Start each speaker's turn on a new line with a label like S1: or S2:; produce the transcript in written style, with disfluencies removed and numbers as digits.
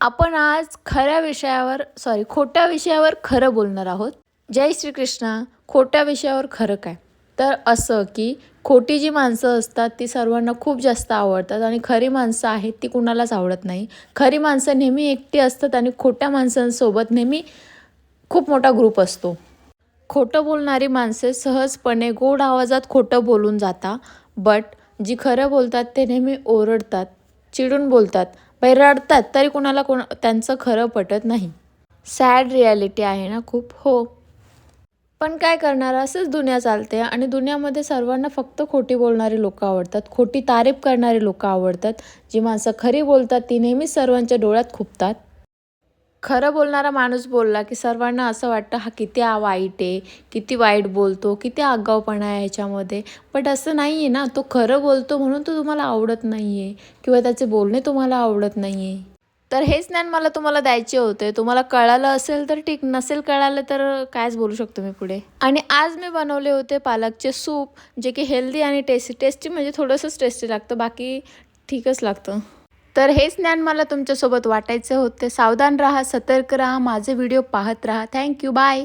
S1: आपण आज खोट्या विषयावर खरं बोलणार आहोत. जय श्रीकृष्ण. खोट्या विषयावर खरं काय? तर असं की खोटी जी माणसं असतात ती सर्वांना खूप जास्त आवडतात आणि खरी माणसं आहेत ती कुणालाच आवडत नाही. खरी माणसं नेहमी एकटी असतात आणि खोट्या माणसांसोबत नेहमी खूप मोठा ग्रुप असतो. खोटं बोलणारी माणसे सहजपणे गोड आवाजात खोटं बोलून जातात, बट जी खरं बोलतात ते नेहमी ओरडतात, चिडून बोलतात, रडतात तरी कुणाला त्यांचं खरं पटत नाही. सॅड रिॲलिटी आहे ना खूप. हो, पण काय करणार, असंच दुनिया चालते आणि दुनियामध्ये सर्वांना फक्त खोटी बोलणारी लोकं आवडतात, खोटी तारीफ करणारी लोकं आवडतात. जी माणसं खरी बोलतात ती नेहमीच सर्वांच्या डोळ्यात खुपतात. खरं बोलणारा माणूस बोलला की सर्वांना असं वाटतं हा किती वाईट आहे, किती वाईट बोलतो, किती आगाऊपणा आहे ह्याच्यामध्ये. बट असं नाही आहे ना, तो खरं बोलतो म्हणून तो तुम्हाला आवडत नाही आहे किंवा त्याचे बोलणे तुम्हाला आवडत नाही आहे. तर हेच ज्ञान मला तुम्हाला द्यायचे होते. तुम्हाला कळालं असेल तर ठीक, नसेल कळालं तर कायच बोलू शकतो मी पुढे. आणि आज मी बनवले होते पालकचे सूप, जे की हेल्दी आणि टेस्टी म्हणजे थोडंसंच टेस्टी लागतं, बाकी ठीकच लागतं. तर हेच ज्ञान मला तुमच्यासोबत वाटायचे होते. सावधान राहा, सतर्क राहा, माझे व्हिडिओ पाहत राहा. Thank you, bye.